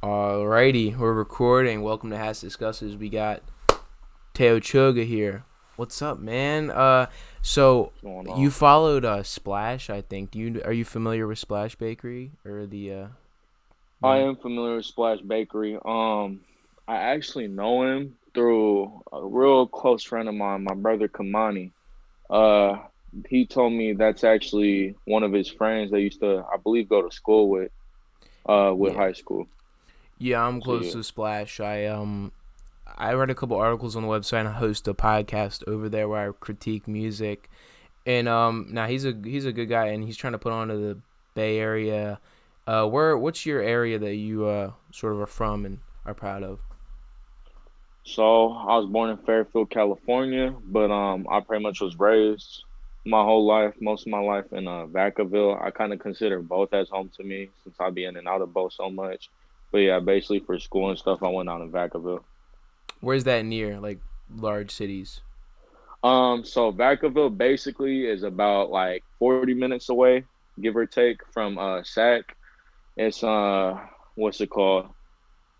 Alrighty, we're recording. Welcome to HASSDISCUSSES. We got Chooga here. What's up, man? So you followed Splash, I think. Are you familiar with Splash Bakery or the? I am familiar with Splash Bakery. I actually know him through a real close friend of mine, my brother Kamani. Uh, he told me that's actually one of his friends that used to, I believe, go to school with Yeah, high school. yeah. I'm So close yeah. to Splash. I read a couple articles on the website and I host a podcast over there where I critique music. And now he's a good guy and he's trying to put on to the Bay Area. What's your area that you sort of are from and are proud of? So I was born in Fairfield, California, but I pretty much was raised my whole life, most of my life in Vacaville. I kind of consider both as home to me since I be in and out of both so much. But yeah, basically for school and stuff, I went out in Vacaville. Where's that near? Like large cities? So Vacaville basically is about like 40 minutes away, give or take, from Sac. It's what's it called?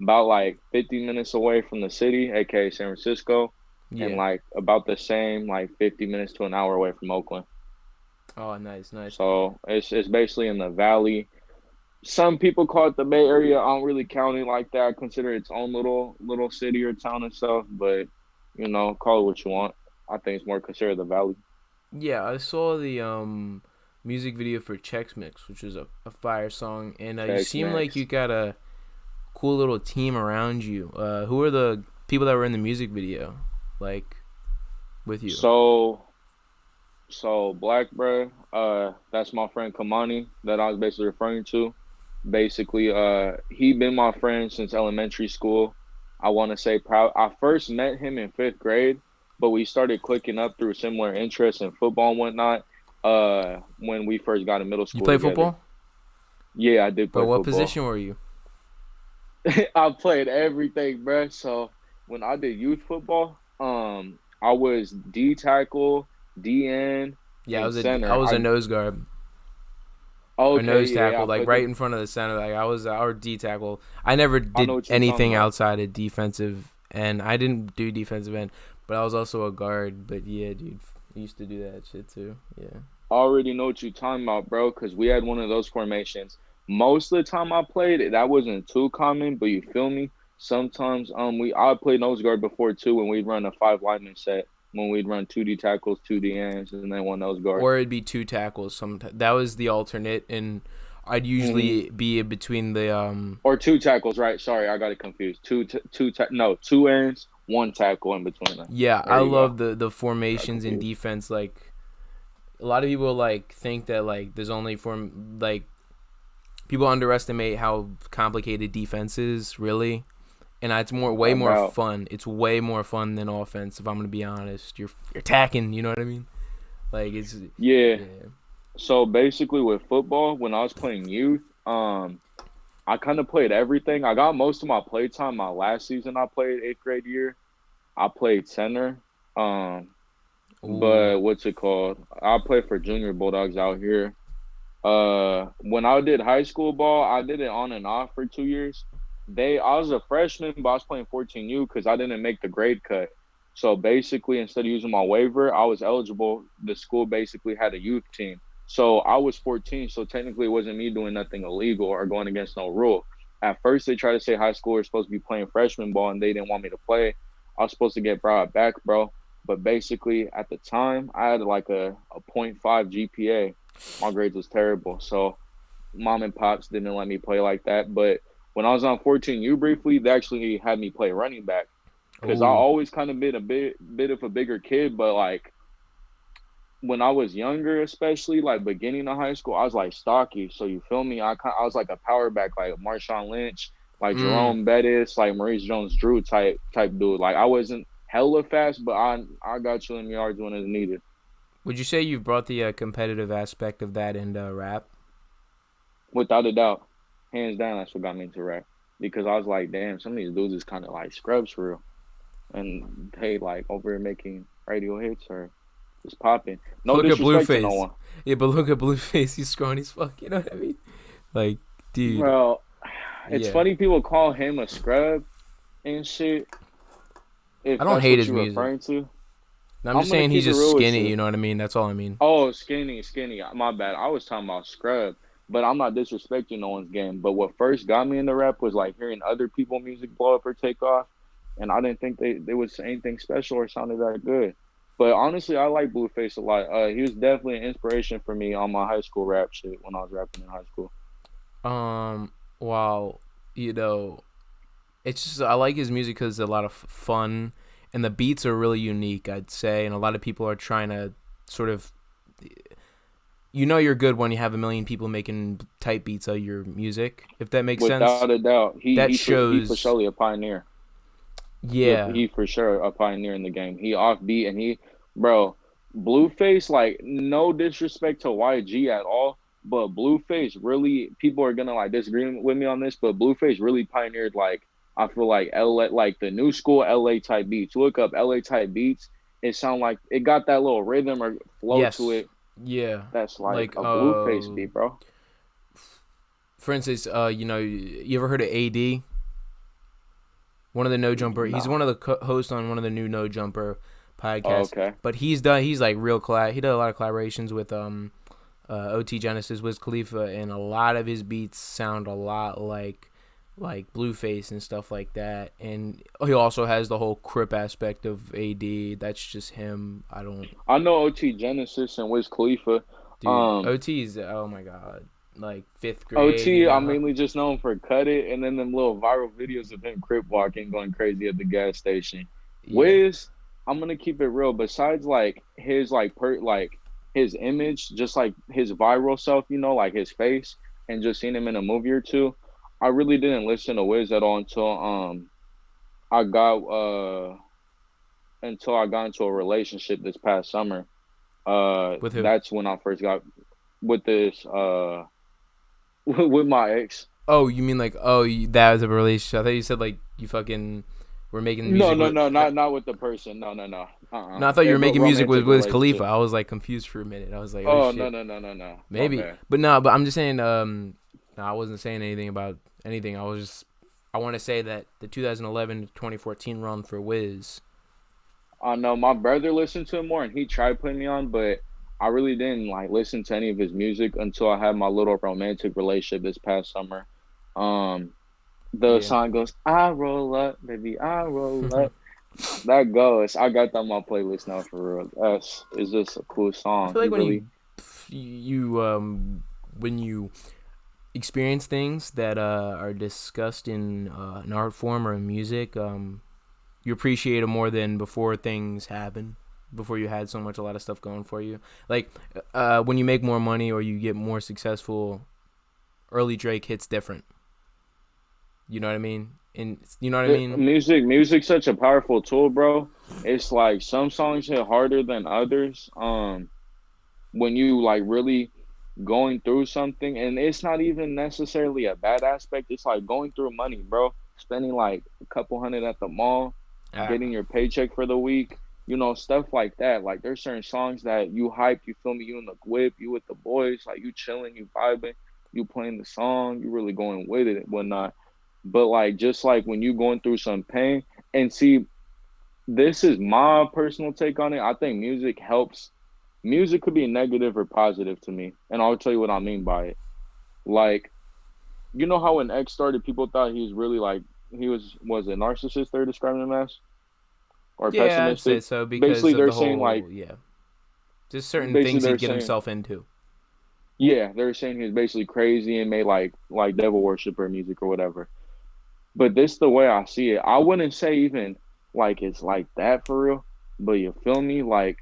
About like 50 minutes away from the city, aka San Francisco, and Yeah. like about the same, like 50 minutes to an hour away from Oakland. Oh, nice, nice. So it's basically in the valley. Some people call it the Bay Area. I don't really count it like that. I consider it its own little city or town and stuff, but call it what you want. I think it's more considered the valley. Yeah, I saw the music video for Chex Mix, which is a fire song, and you Tex seem like you Mex. got a cool little team around you. Who are the people that were in the music video, like with you? So Black bruh, that's my friend Kamani that I was basically referring to. Basically, he been my friend since elementary school. I want to say proud. I first met him in fifth grade, but we started clicking up through similar interests in football and whatnot. When we first got in middle You school play together. football, Yeah, I did bro? play What football. position were you? I played everything, bruh. So when I did youth football, I was D tackle, DN, Yeah, and I center. was a nose guard or Okay, nose yeah, tackle, I like played right the. in front of the center. Like I was our D tackle. I never I know did what you're talking anything about. outside of defensive, and I didn't do defensive end, but I was also a guard. But yeah, dude, I used to do that shit too. Yeah. I already know what you're talking about, bro, because we had one of those formations. Most of the time I played it, that wasn't too common, but you feel me? Sometimes I played nose guard before too when we'd run a five lineman set when we'd run two D tackles, two D ends, and then one nose guard. Or it'd be two tackles. That was the alternate, and I'd Hmm. usually be between the Or two tackles, right? Sorry, I got it confused. No, two ends, one tackle in between them. Yeah, There I you go. love the Got formations in confused. defense. Like a lot of people like think that like there's only form like people underestimate how complicated defense is really, and it's way Without more doubt. fun. It's way more fun than offense. If I'm gonna be honest, you're attacking. You know what I mean? Like it's Yeah. yeah. So basically, with football, when I was playing youth, I kind of played everything. I got most of my play time my last season. I played eighth grade year. I played center. Um, Ooh. but what's it called? I played for Junior Bulldogs out here. When I did high school ball, I did it on and off for 2 years. I was a freshman, but I was playing 14U because I didn't make the grade cut. So basically, instead of using my waiver, I was eligible. The school basically had a youth team. So I was 14. So technically, it wasn't me doing nothing illegal or going against no rule. At first, they tried to say high school was supposed to be playing freshman ball, and they didn't want me to play. I was supposed to get brought back, bro. But basically, at the time, I had like a point 0.5 GPA. My grades was terrible. So mom and pops didn't let me play like that. But when I was on 14U briefly, they actually had me play running back because I Ooh. always kind of been a bit of a bigger kid. But like when I was younger, especially like beginning of high school, I was like stocky. So you feel me? I was like a power back, like Marshawn Lynch, like Mm. Jerome Bettis, like Maurice Jones-Drew type dude. Like I wasn't hella fast, but I got you in yards when it's needed. Would you say you've brought the competitive aspect of that into rap? Without a doubt, hands down, that's what got me into rap. Because I was like, damn, some of these dudes is kind of like scrubs for real, and they like over here making radio hits or just popping. No Look at disrespect to no Blueface. one, Yeah, but look at Blueface. He's scrawny as fuck. You know what I mean? Like, dude. bro. It's Yeah. funny people call him a scrub and shit. I If don't that's hate what his you're music. referring to, I'm I'm just gonna saying he's keep it just real with skinny. you. You know what I mean? That's all I mean. Oh, skinny, skinny. My bad. I was talking about scrub, but I'm not disrespecting no one's game. But what first got me into rap was like hearing other people' music blow up or take off, and I didn't think they was anything special or sounded that good. But honestly, I like Blueface a lot. He was definitely an inspiration for me on my high school rap shit when I was rapping in high school. Well, you know, it's just I like his music because it's a lot of fun, and the beats are really unique. I'd say, and a lot of people are trying to sort of, you're good when you have a million people making type beats of your music. If that makes sense, Without a doubt, that he for shows. surely a pioneer. Yeah. He for sure a pioneer in the game. He offbeat and bro, Blueface, like no disrespect to YG at all, but Blueface really, people are gonna like disagree with me on this, but Blueface really pioneered like I feel like LA, like the new school LA type beats. Look up LA type beats. It sound like it got that little rhythm or flow to Yes. it. Yeah. That's like Like a Blueface beat, bro. for instance, you ever heard of AD? One of the No Jumper. He's Nah. one of the hosts on one of the new No Jumper Oh, podcasts. okay. But he's like real he did a lot of collaborations with OT Genesis, Wiz Khalifa, and a lot of his beats sound a lot like Blueface and stuff like that. And he also has the whole Crip aspect of AD. That's just him. I know OT Genesis and Wiz Khalifa. Dude, OT's, oh my god, like fifth grade. OT, I'm mainly just known for Cut It and then them little viral videos of him crip walking, going crazy at the gas station. Yeah. Wiz, I'm gonna keep it real. Besides, like his his image, just like his viral self, like his face, and just seeing him in a movie or two, I really didn't listen to Wiz at all I got until I got into a relationship this past summer. With who? That's when I first got with this with my ex. Oh, you mean like that was a relationship? I thought you said like you fucking were making No, music no, with. no, not with the person. No, no, no. No, I thought you were making music with Romantic Wiz Khalifa. relationship. I was like confused for a minute. I was like, oh Oh no, shit, no, no, no, no. My maybe. bad. But no, but I'm just saying. No, I wasn't saying anything about anything. I want to say that the 2011 to 2014 run for Wiz. I know my brother listened to him more, and he tried putting me on, but I really didn't like listen to any of his music until I had my little romantic relationship this past summer. Um, the Yeah. song goes, "I roll up, baby, I roll up." That goes. I got that on my playlist now for real. It's just a cool I song. feel He like really. when you experience things that are discussed in an art form or in music, you appreciate it more than before things happen. Before you had a lot of stuff going for you. Like when you make more money or you get more successful, early Drake hits different. You know what I mean? And you know what I mean? Music's such a powerful tool, bro. It's like some songs hit harder than others. When you like really going through something, and it's not even necessarily a bad aspect. It's like going through money, bro. Spending like a couple hundred at the mall, Ah, getting your paycheck for the week, stuff like that. Like there's certain songs that you hype, you feel me, you in the whip, you with the boys, like you chilling, you vibing, you playing the song, you really going with it and whatnot. But like just like when you going through some pain, and see, this is my personal take on it. I think music helps. Music could be negative or positive to me, and I'll tell you what I mean by it. Like, you know how when X started, people thought he was really like he was a narcissist. They're describing him as, or yeah, I'd say pessimistic. so because Basically, of they're the saying like whole just certain basically things they're he'd get saying himself into. yeah, they're saying he's basically crazy and made like devil worshiper music or whatever. But this the way I see it. I wouldn't say even like it's like that for real. But you feel me? Like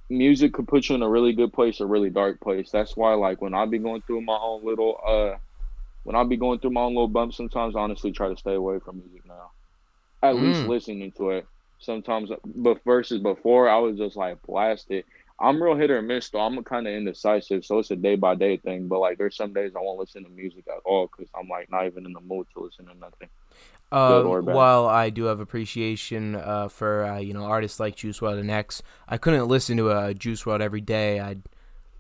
music could put you in a really good place or really dark place. That's why like when I be going through my own little bumps sometimes I honestly try to stay away from music now. At least Mm. listening to it. Sometimes but versus before I was just like blasted. I'm real hit or miss though. I'm kind of indecisive, so it's a day by day thing. But like, there's some days I won't listen to music at all because I'm like not even in the mood to listen to nothing, good or bad. While I do have appreciation for artists like Juice WRLD and X, I couldn't listen to Juice WRLD every day.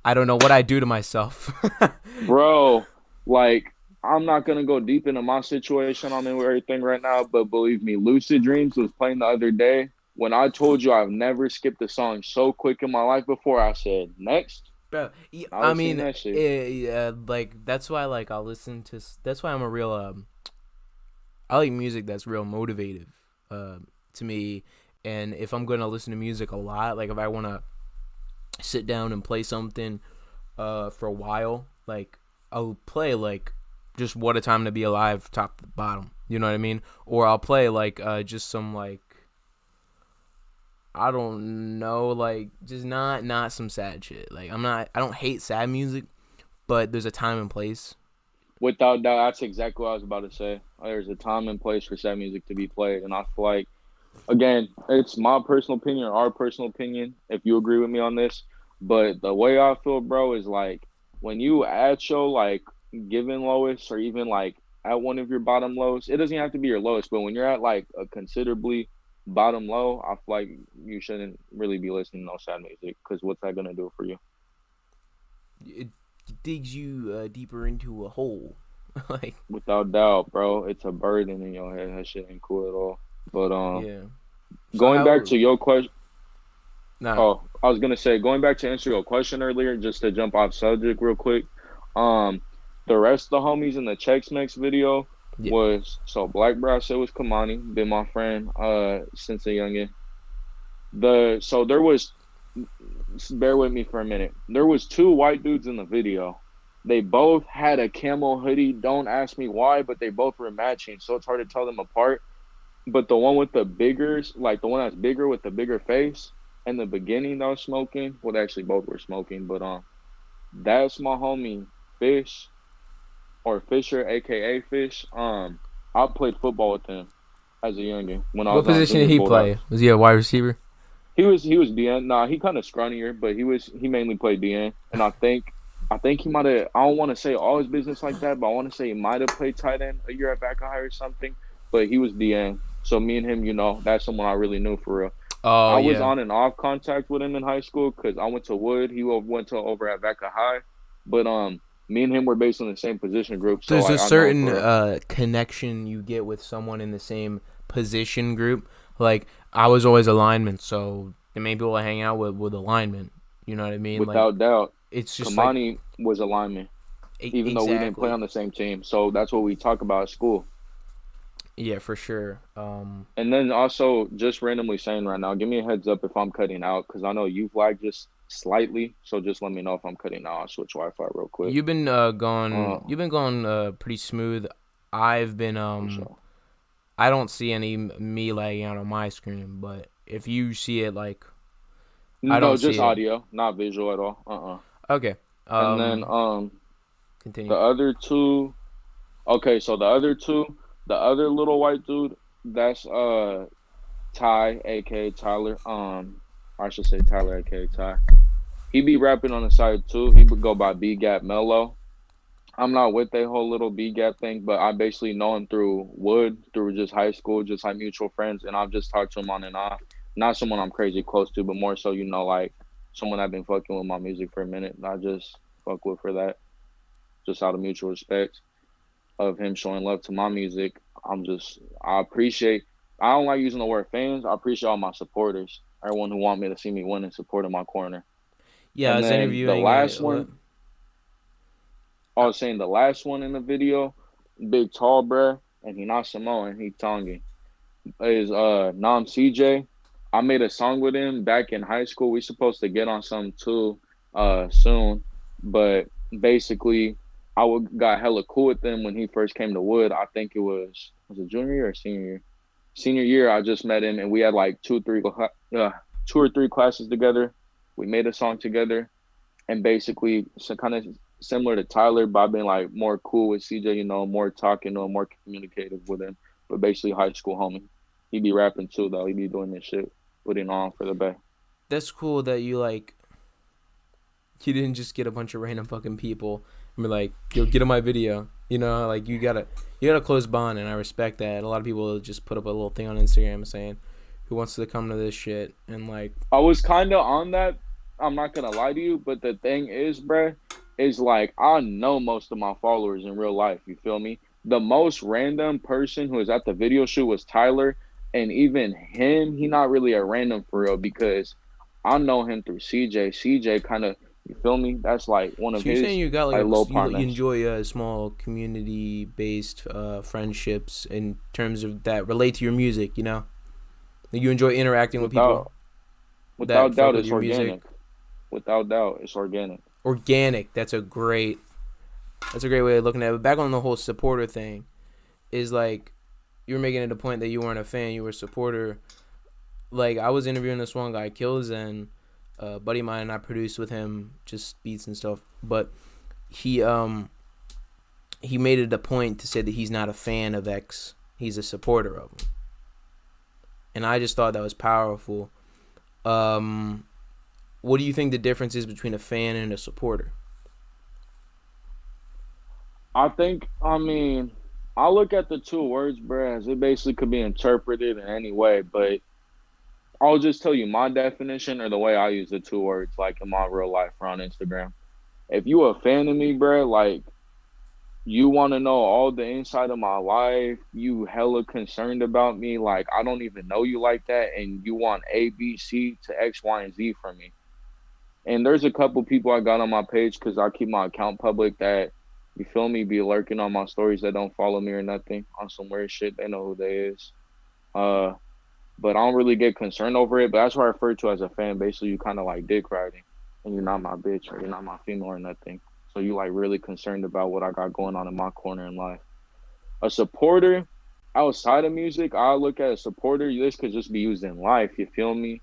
I don't know what I'd do to myself. Bro, like I'm not gonna go deep into my situation. I'm in with everything right now, but believe me, Lucid Dreams was playing the other day. When I told you I've never skipped a song so quick in my life before, I said next. Bro, I I was seeing mean, that shit. like that's why like I'll listen to. That's why I'm a real. I like music that's real motivative, to me. And if I'm gonna listen to music a lot, like if I wanna sit down and play something, for a while, like I'll play like just "What a Time to Be Alive" top to bottom. You know what I mean? Or I'll play like just some like I don't know, like just not some sad shit. Like I don't hate sad music, but there's a time and place. Without doubt, that's exactly what I was about to say. There's a time and place for sad music to be played, and I feel like, again, it's my personal opinion or our personal opinion. If you agree with me on this, but the way I feel, bro, is like when you at your like given lowest or even like at one of your bottom lows, it doesn't have to be your lowest, but when you're at like a considerably bottom low, I feel like you shouldn't really be listening to no sad music because what's that gonna do for you? It digs you deeper into a hole. Like Without doubt, bro, it's a burden in your head. That shit ain't cool at all. But yeah. So going back how? to your question. Nah. Oh, I was gonna say, going back to answer your question earlier, just to jump off subject real quick. Um, the rest of the homies in the Chex Mix video Yeah. was so Black Bro said was Kamani, been my friend since a youngin. So there was, bear with me for a minute. There was two white dudes in the video. They both had a camo hoodie. Don't ask me why, but they both were matching, so it's hard to tell them apart. But the one with the bigger, like the one that's bigger with the bigger face, in the beginning that was smoking. Well, they actually both were smoking, but that's my homie Fish or Fisher, aka Fish. I played football with him as a youngin when I What was on position did Junior he play? Bulldogs. Was he a wide receiver? He was DN. Nah, he kind of scrawnier, but he mainly played DN. And I think he might have. I don't want to say all his business like that, but I want to say he might have played tight end a year at back high or something. But he was DN. So me and him, that's someone I really knew for real. Oh I was yeah. on and off contact with him in high school because I went to Wood. He went to over at Vaca High, but me and him were based in the same position group, so There's a like I know him certain for real. connection you get with someone in the same position group. Like I was always a lineman, so the main people I hang out with a lineman. You know what I mean? Like Without doubt. it's just like Kamani was a lineman, even though we didn't play exactly. on the same team. So that's what we talk about at school. Yeah, for sure. And then also, just randomly saying right now, give me a heads up if I'm cutting out because I know you've lagged just slightly. So just let me know if I'm cutting out. I'll switch Wi-Fi real quick. You've been Uh, going. You've been going pretty smooth. I've been for sure. I don't see any me lagging out on my screen, but if you see it, like I No, don't just see it. audio, not visual at all. Okay. And then Continue. the other two. Okay, so the other two, the other little white dude, that's Ty, aka Tyler. I should say Tyler, aka Ty. He be rapping on the side too. He would go by B Gap Mello. I'm not with that whole little B Gap thing, but I basically know him through Wood, through just high school, just like mutual friends, and I've just talked to him on and off. Not someone I'm crazy close to, but more so, like someone I've been fucking with my music for a minute. And I just fuck with for that, just out of mutual respect of him showing love to my music. I appreciate. I don't like using the word fans. I appreciate all my supporters, everyone who want me to see me win and support in my corner. Yeah, I And was then the interviewing last what? one, I was saying the last one in the video, big tall bruh, and he not Samoan, he Tongan, is Nam CJ. I made a song with him back in high school. We supposed to get on some too soon, but basically got hella cool with him when he first came to Wood. I think it was a junior year or senior year. Senior year, I just met him and we had like two or three classes together. We made a song together, and basically, so kind of similar to Tyler, but I've been like more cool with CJ, more talking to him, more communicative with him. But basically, high school homie. He be rapping too, though. He be doing this shit, putting on for the Bay. That's cool that you didn't just get a bunch of random fucking people and be like, yo, get on my video. You know, like you got a close bond, and I respect that. A lot of people just put up a little thing on Instagram saying, who wants to come to this shit, and like I was kind of on that. I'm not gonna lie to you, but the thing is, bruh, is like I know most of my followers in real life. You feel me? The most random person who was at the video shoot was Tyler, and even him, he not really a random for real because I know him through CJ. CJ kind of, you feel me? That's like one of So you're saying his you got like like low you partners. enjoy small community based friendships in terms of that relate to your music, you know? Like you enjoy interacting with people Without that without fuck doubt, with it's your music. organic. Without doubt, it's organic. Organic. That's a great way of looking at it. But back on the whole supporter thing, is like you were making it a point that you weren't a fan, you were a supporter. Like I was interviewing this one guy, Kills, and a buddy of mine, and I produced with him just beats and stuff. But he he made it a point to say that he's not a fan of X. He's a supporter of him, and I just thought that was powerful. Um, what do you think the difference is between a fan and a supporter? I mean, I look at the two words, bruh, as it basically could be interpreted in any way, but I'll just tell you my definition or the way I use the two words, like in my real life or on Instagram. If you a fan of me, bruh, like you want to know all the inside of my life, you hella concerned about me, like I don't even know you like that, and you want A, B, C to X, Y, and Z from me. And there's a couple people I got on my page because I keep my account public that you feel me be lurking on my stories that don't follow me or nothing on some weird shit. They know who they is. Uh, but I don't really get concerned over it. But that's what I refer to as a fan. Basically, you kind of like dick riding, and you're not my bitch or you're not my female or nothing. So you like really concerned about what I got going on in my corner in life. A supporter outside of music, I look at a supporter. This could just be used in life. You feel me?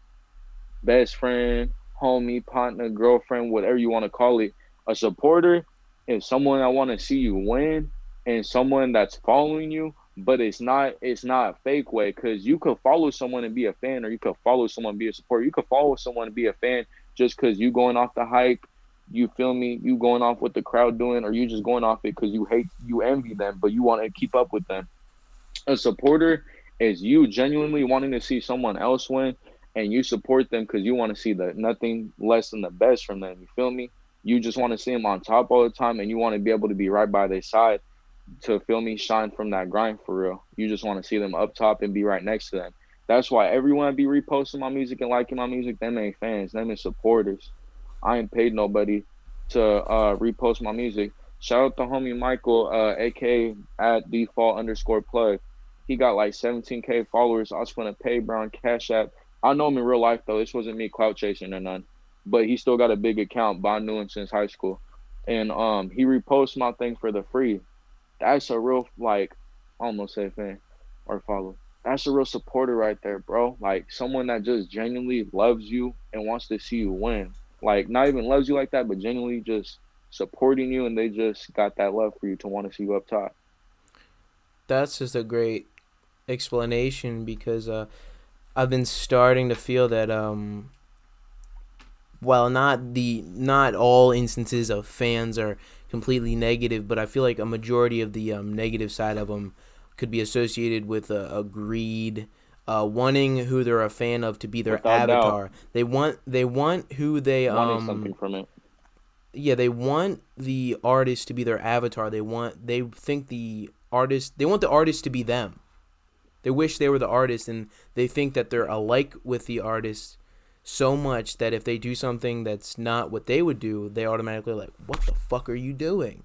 Best friend, homie, partner, girlfriend, whatever you want to call it. A supporter is someone I want to see you win and someone that's following you, but it's not a fake way because you could follow someone and be a fan, or you could follow someone and be a supporter. You could follow someone and be a fan just because you going off the hype. You feel me? You going off what the crowd doing, or you just going off it because you envy them, but you want to keep up with them. A supporter is you genuinely wanting to see someone else win, and you support them because you want to see the nothing less than the best from them. You feel me? You just want to see them on top all the time, and you want to be able to be right by their side to feel me shine from that grind for real. You just want to see them up top and be right next to them. That's why everyone be reposting my music and liking my music. Them ain't fans. Them ain't supporters. I ain't paid nobody to repost my music. Shout out to homie Michael, aka at default underscore plug. He got like 17K followers. I spent a pay brown cash app. I know him in real life though. This wasn't me clout chasing or none. But he still got a big account, but I knew him since high school. And he reposts my thing for the free. That's a real like I almost say fan or follow. That's a real supporter right there, bro. Like someone that just genuinely loves you and wants to see you win. Like not even loves you like that, but genuinely just supporting you, and they just got that love for you to want to see you up top. That's just a great explanation because I've been starting to feel that while not all instances of fans are completely negative, but I feel like a majority of the negative side of them could be associated with a greed, wanting who they're a fan of to be their Without doubt, avatar. They want who they wanting something from it. yeah, they want the artist to be their avatar. They think they want the artist to be them. They wish they were the artist, and they think that they're alike with the artist so much that if they do something that's not what they would do, they automatically like, what the fuck are you doing?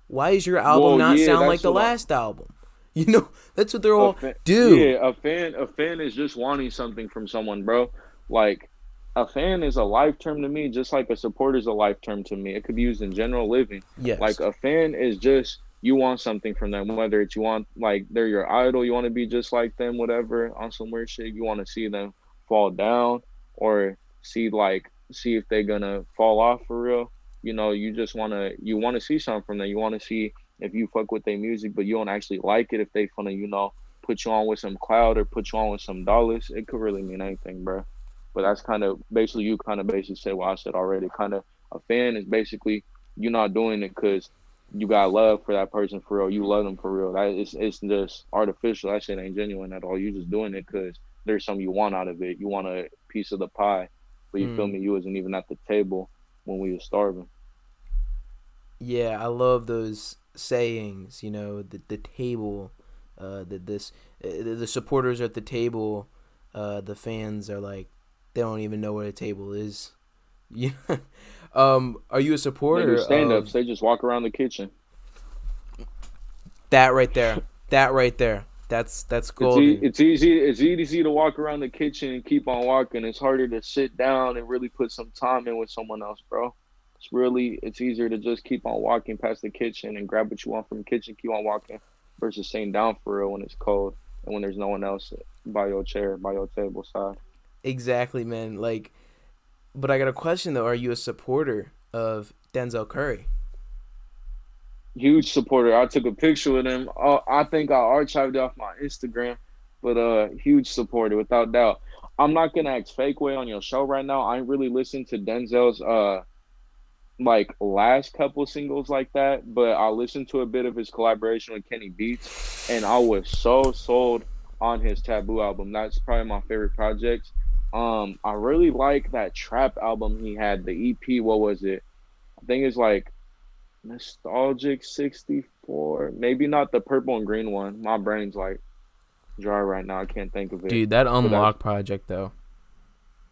Why is your album Well, not yeah, sound like that's the what last album? You know, that's what they're a all fan. dude. Yeah, a fan is just wanting something from someone, bro. Like a fan is a life term to me, just like a supporter is a life term to me. It could be used in general living. Like Yes. a fan is just you want something from them, whether it's you want like they're your idol, you want to be just like them, whatever, on some weird shit. You want to see them fall down or see if they're gonna fall off for real. You just you wanna see something from them. You wanna see if you fuck with their music, but you don't actually like it. If they finna, put you on with some cloud or put you on with some dollars, it could really mean anything, bro. But that's kind of basically you kind of basically said what I said already. Kind of a fan is basically you not doing it because you got love for that person for real. You love them for real. It's just artificial. That shit ain't genuine at all. You just doing it because there's something you want out of it. You want a piece of the pie, but you feel Mm. me? You wasn't even at the table when we was starving. Yeah, I love those sayings. The table, the supporters are at the table. The fans are like, they don't even know what a table is. Yeah. Are you a Niggas supporter stand ups, of they just walk around the kitchen. that right there? That right there. That's golden. It's easy to walk around the kitchen and keep on walking. It's harder to sit down and really put some time in with someone else, bro. It's easier to just keep on walking past the kitchen and grab what you want from the kitchen, keep on walking, versus sitting down for real when it's cold and when there's no one else by your chair, by your table side. Exactly, man. Like, but I got a question though. Are you a supporter of Denzel Curry? Huge supporter. I took a picture with him. I think I archived it off my Instagram, but huge supporter without doubt. I'm not gonna act fake way on your show right now. I ain't really listened to Denzel's like last couple singles like that, but I listened to a bit of his collaboration with Kenny Beats, and I was so sold on his Taboo album. That's probably my favorite project. I really like that trap album he had, the EP. What was it? I think it's like Nostalgic 64. Maybe not the purple and green one. My brain's like dry right now. I can't think of it. Dude, that But that's Unlock project though,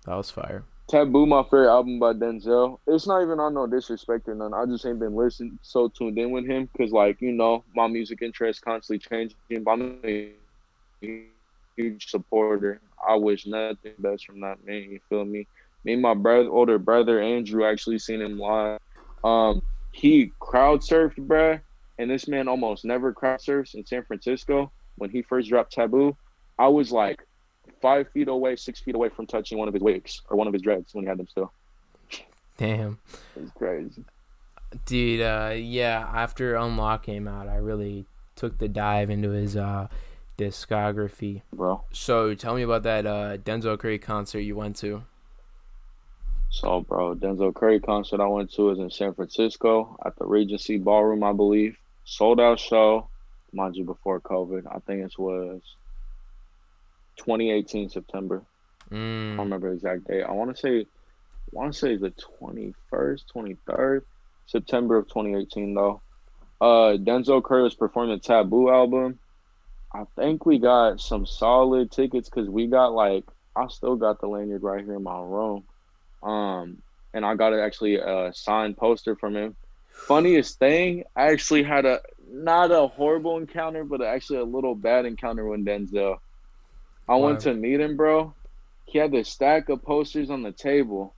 that was fire. Taboo, my favorite album by Denzel. It's not even on no disrespect or none. I just ain't been listening so tuned in with him because, like, my music interest constantly changing. But I'm a huge supporter. I wish nothing best from that man. You feel me? Me and my older brother Andrew actually seen him live. He crowd surfed, bruh, and this man almost never crowd surfs in San Francisco. When he first dropped Taboo, I was like 5 feet away, 6 feet away from touching one of his wigs or one of his dreads when he had them still. Damn. It's crazy. Dude, yeah, after Unlock came out, I really took the dive into his discography. Bro. So tell me about that Denzel Curry concert you went to. So, bro, Denzel Curry concert I went to was in San Francisco at the Regency Ballroom, I believe. Sold out show, mind you, before COVID. I think it was 2018 September. I don't remember the exact date. I want to say the 21st, 23rd September of 2018 though. Denzel Curry was performing the Taboo album. I think we got some solid tickets because we got I still got the lanyard right here in my room. And I got actually a signed poster from him. Funniest thing, I actually had not a horrible encounter, but actually a little bad encounter with Denzel. I went to meet him, bro. He had this stack of posters on the table.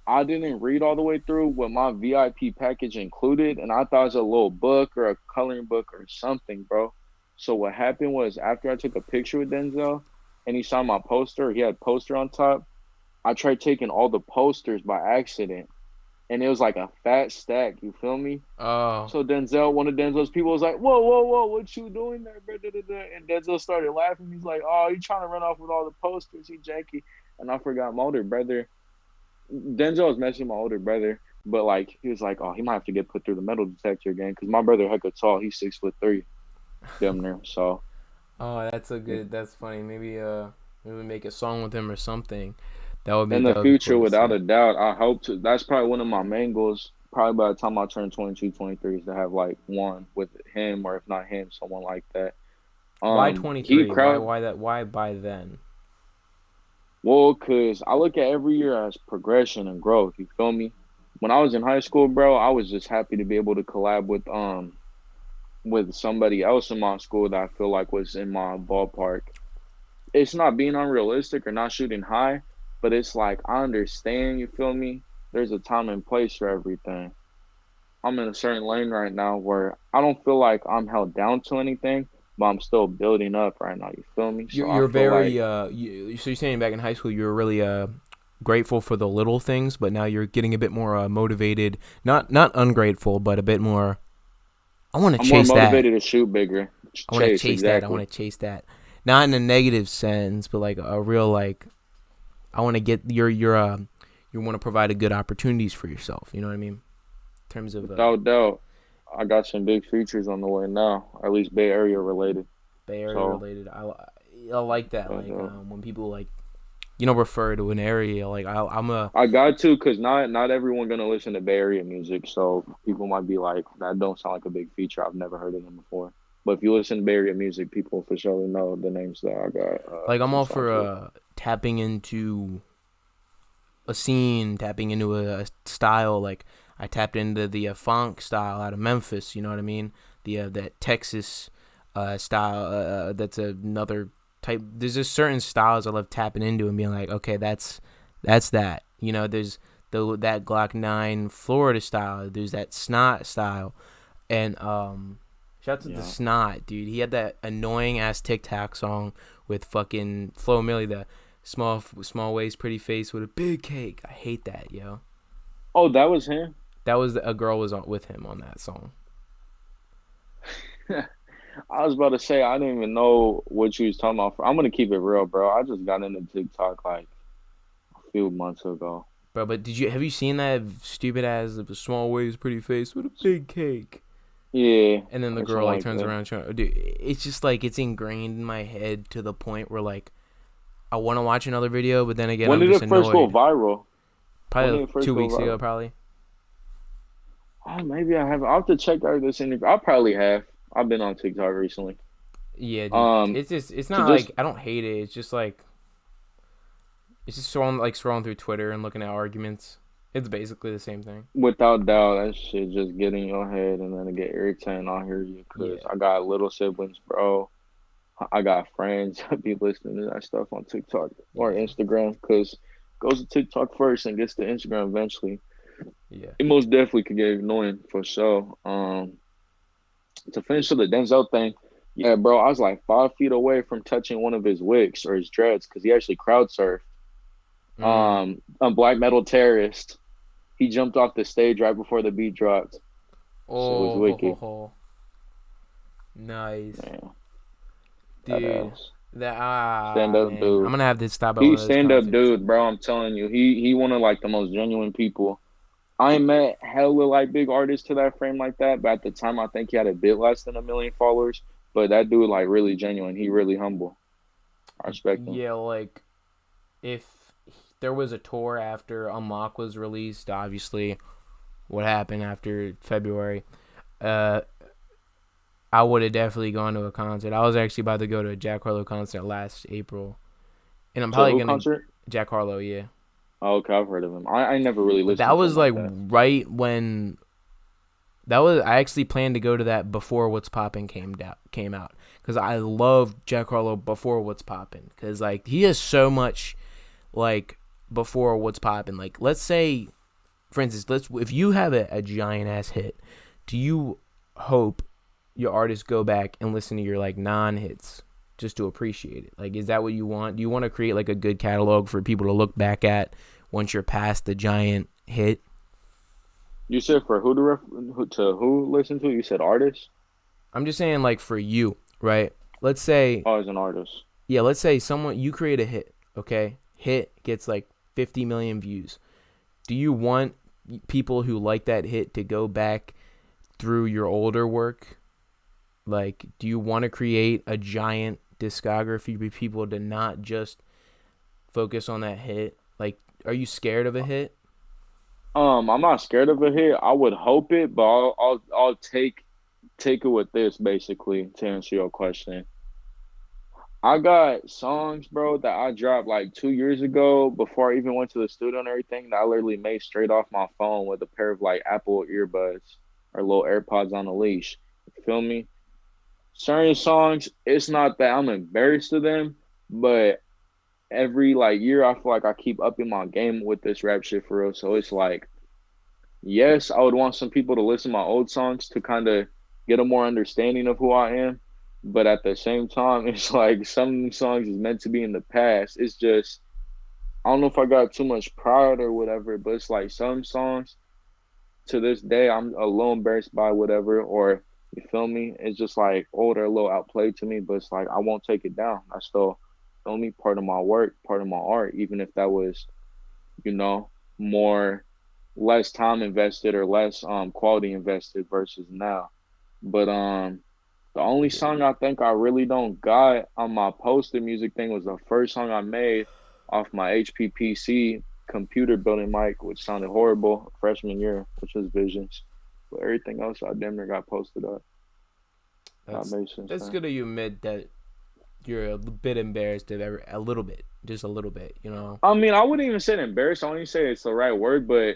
I didn't read all the way through what my VIP package included, and I thought it was a little book or a coloring book or something, bro. So what happened was after I took a picture with Denzel and he saw my poster, he had a poster on top, I tried taking all the posters by accident, and it was like a fat stack. You feel me? Oh. So one of Denzel's people was like, "Whoa, whoa, whoa! What you doing there, bro?" And Denzel started laughing. He's like, "Oh, you trying to run off with all the posters? He janky." And I forgot my older brother. Denzel was messing with my older brother, but he was like, "Oh, he might have to get put through the metal detector again," because my brother hecka tall. He's 6'3", damn near. So. Oh, that's funny. Maybe make a song with him or something. That would be In the cool future, to without see. a doubt, I hope to. That's probably one of my main goals. Probably by the time I turn 22, 23, is to have one with him, or if not him, someone like that. Why He 23? Why crowd. why that? Why by then? Well, cause I look at every year as progression and growth. You feel me? When I was in high school, bro, I was just happy to be able to collab with somebody else in my school that I feel like was in my ballpark. It's not being unrealistic or not shooting high, but it's I understand, you feel me? There's a time and place for everything. I'm in a certain lane right now where I don't feel like I'm held down to anything, but I'm still building up right now, you feel me? So I You're feel very like so you're saying back in high school you were really grateful for the little things, but now you're getting a bit more motivated. Not ungrateful, but a bit more. I want to I'm more chase that. motivated to shoot bigger. I want to Chase, chase that. I exactly. want to chase that. Not in a negative sense, but a real I want to get you want to provide a good opportunities for yourself. You know what I mean? In terms of Without doubt. I got some big features on the way now, or at least Bay Area related. Bay Area So, related. I like that. When people refer to an area. Like I'm a I got to, cause not everyone gonna listen to Bay Area music, so people might be like, that don't sound like a big feature. I've never heard of them before. But if you listen to Bay Area music, people for sure know the names that I got I'm some all songs for with. tapping into a scene, tapping into a style. Like I tapped into the funk style out of Memphis. You know what I mean? The that Texas style. That's another type. There's just certain styles I love tapping into and being like, okay, that's that. There's that Glock 9 Florida style. There's that snot style, and shout out to the Yeah. snot dude. He had that annoying ass TikTok song with fucking Flo Milli, the small waist, pretty face with a big cake. I hate that, yo. Oh, that was him. That was a girl was with him on that song. I was about to say I didn't even know what you was talking about. I'm gonna keep it real, bro. I just got into TikTok like a few months ago. Bro, but have you seen that stupid ass small waist, pretty face with a big cake? Yeah, And then the or girl something like like turns that. around, dude. It's just like it's ingrained in my head to the point where like I want to watch another video, but then again When I'm did just it first go annoyed. viral? When Probably did like it first two go weeks ago, viral? probably. Oh, maybe I have. I'll have to check out this interview. I probably have. I've been on TikTok recently. Yeah, dude. Um, It's to not just like I don't hate it. It's just like it's just scrolling through Twitter and looking at arguments. It's basically the same thing. without doubt, that shit just get in your head and then it get irritating. I hear you, cause Yeah. I got little siblings, bro. I got friends that be listening to that stuff on TikTok or Yeah. Instagram, cause goes to TikTok first and gets to Instagram eventually. Yeah. It most definitely could get annoying for sure. To finish with the Denzel thing, yeah, bro, I was like 5 feet away from touching one of his wigs or his dreads because he actually crowd surfed. Mm. A black metal terrorist. He jumped off the stage right before the beat dropped. Shit was Oh, ho, ho, wicked. ho. Nice. Man, that Dude. ass. That Stand up man. I'm dude. gonna have to stop at one He's of those stand up concerts. dude, bro. I'm telling you, he one of like the most genuine people. I ain't met hella like big artists to that frame like that, but at the time I think he had a bit less than 1 million followers. But that dude like really genuine. He really humble. I respect him. Yeah, like if there was a tour after Unlock was released, obviously what happened after February, uh I would have definitely gone to a concert. I was actually about to go to a Jack Harlow concert last April. And I'm To probably who gonna concert? Jack Harlow, yeah. Oh, okay, I've heard of him. I never really But that listened to him was like like that. right when I actually planned to go to that before What's Poppin' came out because I loved Jack Harlow before What's Poppin' because like he has so much like before What's Poppin'. Like let's say, for instance, if you have a giant ass hit, do you hope your artists go back and listen to your like non-hits just to appreciate it? Like is that what you want? Do you want to create like a good catalog for people to look back at once you're past the giant hit? You said for who listen to? You said artist? I'm just saying, like for you, right? Let's say, Oh, as an artist. yeah, let's say someone you create a hit, okay? Hit gets like 50 million views. Do you want people who like that hit to go back through your older work? Like, do you want to create a giant discography for people to not just focus on that hit? Like, are you scared of a hit? I'm not scared of a hit. I would hope it, but I'll take it with this basically to answer your question. I got songs, bro, that I dropped like 2 years ago before I even went to the studio and everything that I literally made straight off my phone with a pair of like Apple earbuds or little AirPods on a leash. You feel me? Certain songs, it's not that I'm embarrassed of them, but every like year I feel like I keep upping my game with this rap shit for real. So it's like, yes, I would want some people to listen to my old songs to kind of get a more understanding of who I am. But at the same time, it's like some songs is meant to be in the past. It's just I don't know if I got too much pride or whatever, but it's like some songs to this day I'm a little embarrassed by whatever, or you feel me? It's just like older, a little outplayed to me, but it's like I won't take it down. I still feel me part of my work, part of my art, even if that was, you know, more less time invested or less quality invested versus now. But the only Yeah. song I think I really don't got on my poster music thing was the first song I made off my HPPC computer building mic, which sounded horrible freshman year, which was Visions. But everything else, I damn near got posted up. That That's made sense. that's good of you admit that you're a bit embarrassed of a little bit, just a little bit, you know. I mean, I wouldn't even say embarrassed. I wouldn't say it's the right word, but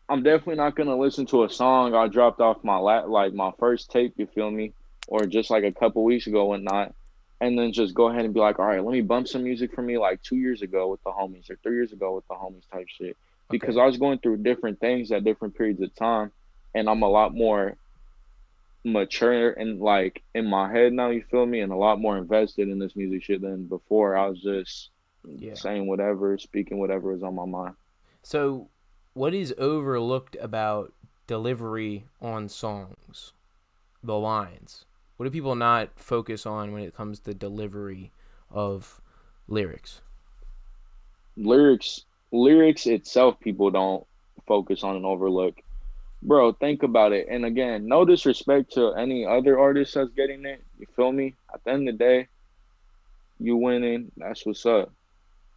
I'm definitely not gonna listen to a song I dropped off like my first tape. You feel me? Or just like a couple weeks ago, whatnot, and then just go ahead and be like, all right, let me bump some music for me like 2 years ago with the homies or 3 years ago with the homies type shit. Because Okay. I was going through different things at different periods of time, and I'm a lot more mature and like in my head now. You feel me? And a lot more invested in this music shit than before. I was just Yeah. saying whatever, speaking whatever was on my mind. So, what is overlooked about delivery on songs? The lines. What do people not focus on when it comes to delivery of lyrics? Lyrics, lyrics itself, people don't focus on and overlook. Bro, think about it. And again, no disrespect to any other artist that's getting it. You feel me? At the end of the day, you winning. That's what's up.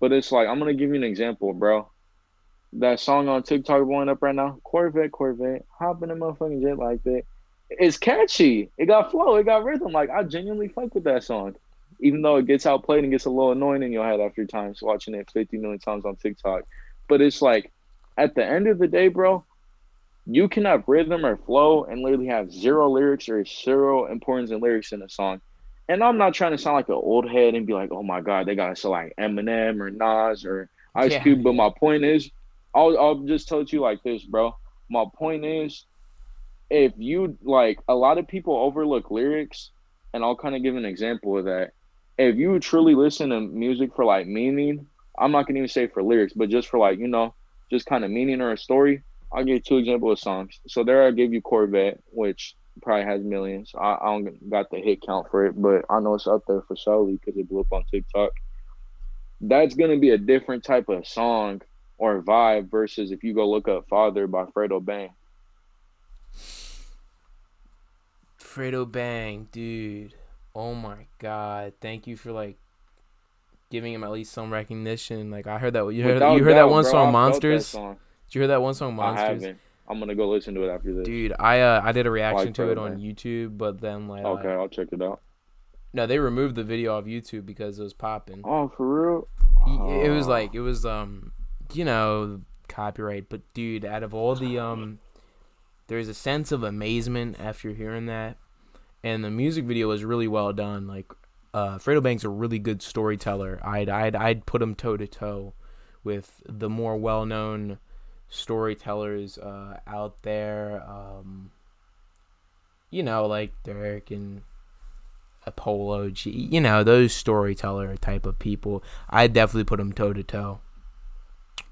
But it's like I'm gonna give you an example, bro. That song on TikTok blowing up right now, Corvette, Corvette, hop in a motherfucking jet like that. It's catchy. It got flow. It got rhythm. Like I genuinely fuck with that song, even though it gets outplayed and gets a little annoying in your head after times watching it 50 million times on TikTok. But it's like, at the end of the day, bro, you can have rhythm or flow and literally have zero lyrics or zero importance in lyrics in a song. And I'm not trying to sound like an old head and be like, oh my God, they gotta sound like Eminem or Nas or Ice Yeah, Cube. But yeah. my point is, I'll just tell it to you like this, bro. My point is, if you like, a lot of people overlook lyrics, and I'll kind of give an example of that. If you truly listen to music for like meaning, I'm not gonna even say for lyrics, but just for like, just kind of meaning or a story, I'll give you two examples of songs. So there I give you Corvette, which probably has millions. I don't got the hit count for it, but I know it's up there for solely because it blew up on TikTok. That's gonna be a different type of song or vibe versus if you go look up Father by Fredo Bang. Fredo Bang, dude. Oh my god. Thank you for like giving him at least some recognition. Like I heard that you Without heard that doubt, one bro, song I felt that Monsters? song. Did you hear that one song I Monsters? haven't. I'm gonna go listen to it after this. Dude, I did a I reaction like to it Fredo on Bang. YouTube, but then like Okay, I'll check it out. no, they removed the video off YouTube because it was popping. Oh, for real? It was like it was you know, copyright, but dude, out of all the there's a sense of amazement after hearing that, and the music video was really well done. Like Fredo Bang's a really good storyteller. I'd put him toe to toe with the more well known storytellers out there. You know, like Derek and Apollo G. You know, those storyteller type of people. I'd definitely put him toe to toe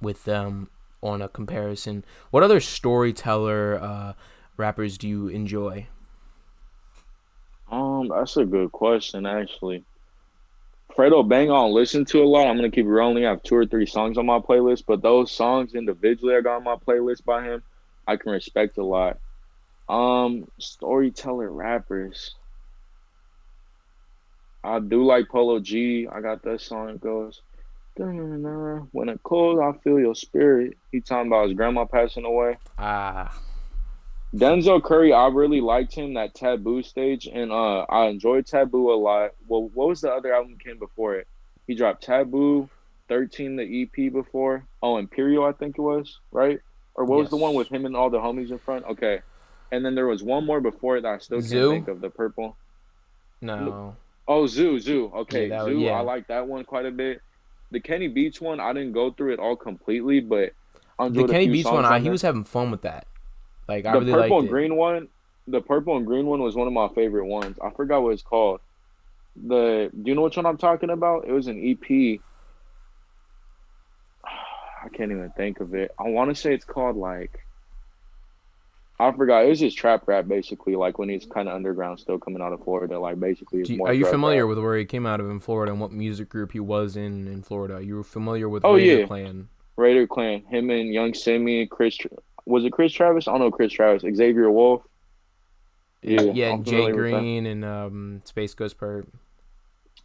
with them on a comparison. What other storyteller rappers do you enjoy? That's a good question, actually. Fredo Bang, I don't listen to a lot. I'm gonna keep it real. I only have two or three songs on my playlist, but those songs individually I got on my playlist by him, I can respect a lot. Storyteller rappers. I do like Polo G. I got that song. It goes, "Da-na-na-na. When it cold, I feel your spirit." He talking about his grandma passing away. Ah, Denzel Curry, I really liked him that Taboo stage, and I enjoyed Taboo a lot. Well, what was the other album that came before it? He dropped Taboo, 13 the EP before. Oh, Imperial, I think it was, right? Or what was the one with yes. him and all the homies in front? Okay. And then there was one more before it that I still can't Zoo? think of. The purple. No. Oh, Zoo. Yeah, Okay, that was Zoo. I yeah. like that one quite a bit. The Kenny Beats one, I didn't go through it all completely, but I The enjoyed a Kenny few Beats one, songs on he there. was having fun with that. Like I The really purple liked and it. green one, the purple and green one was one of my favorite ones. I forgot what it's called. Do you know which one I'm talking about? It was an EP. I can't even think of it. I want to say it's called like, I forgot. It was just trap rap basically, like when he's kind of underground, still coming out of Florida. Like basically, it's Are more you drug familiar rap. with where he came out of in Florida and what music group he was in Florida? Are you familiar with Oh Raider yeah, Clan? Raider Clan. Him and Young Simi, Was it Chris Travis? I don't know Chris Travis. Xavier Wolf. Yeah, Yeah, I'm and Jay familiar with that. Green and Space Ghost Perp.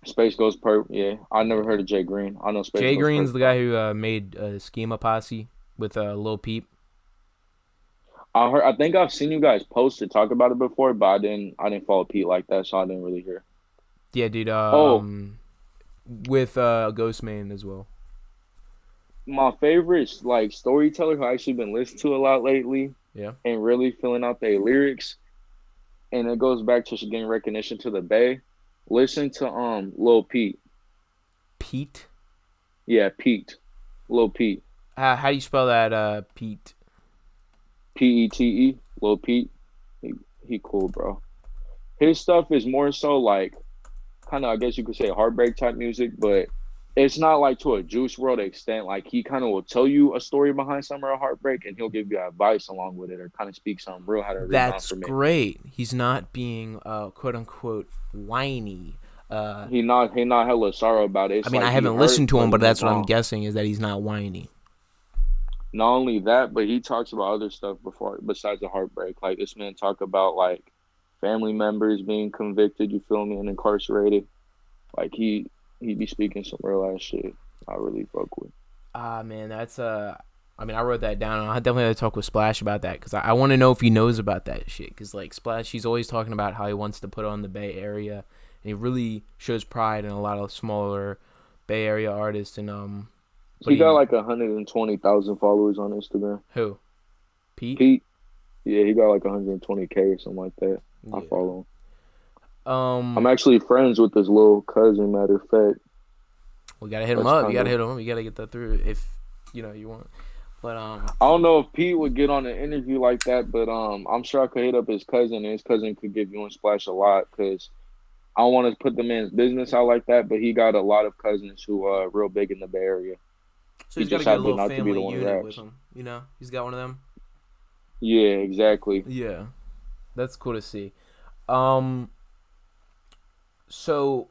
Space Ghost Perp. Yeah, I never Yeah. heard of Jay Green. I know Space Jay Ghost Green's Perp the guy though. who made Schema Posse with Lil Peep. I heard. I think I've seen you guys post to talk about it before, but I didn't follow Pete like that, so I didn't really hear. Yeah, dude. Oh, With Ghostman as well. my favorite like storyteller who I actually been listening to a lot lately Yeah. and really filling out their lyrics, and it goes back to getting recognition to the Bay. Listen to Lil Pete. Pete. Yeah, Pete. Lil Pete. How do you spell that? Pete. Pete. Lil Pete. He he cool, bro. His stuff is more so like kind of, I guess you could say, heartbreak type music, but it's not like to a Juice World extent. Like he kind of will tell you a story behind some of the heartbreak, and he'll give you advice along with it, or kind of speak something real how to rebound That's from it. great. He's not being quote unquote whiny. He not hella sorrow about it. I It's mean, I like he haven't hurt, listened to but him, he but that's moved what I'm on. guessing is that he's not whiny. Not only that, but he talks about other stuff before besides the heartbreak. Like this man talk about like family members being convicted. You feel me, and incarcerated. Like he be speaking some real ass shit. I really fuck with. Ah, man, that's I mean, I wrote that down. And I definitely have to talk with Splash about that because I want to know if he knows about that shit. Because like Splash, he's always talking about how he wants to put on the Bay Area, and he really shows pride in a lot of smaller Bay Area artists. And but He got he like 120,000 followers on Instagram. who Pete? Pete, yeah, he got like 120K or something like that. I Yeah. follow him. I'm Um, actually friends with his little cousin. Matter of fact, we gotta hit him that's up. You kind gotta of. hit him up. You gotta get that through if you want. But I don't know if Pete would get on an interview like that, but I'm sure I could hit up his cousin, and his cousin could give you and Splash a lot because I don't want to put the man's business out like that, but he got a lot of cousins who are real big in the Bay Area. so He he's got to just get a happened little not to be family the one who unit with raps. him. He's got one of them. Yeah, exactly. Yeah, that's cool to see. Um, so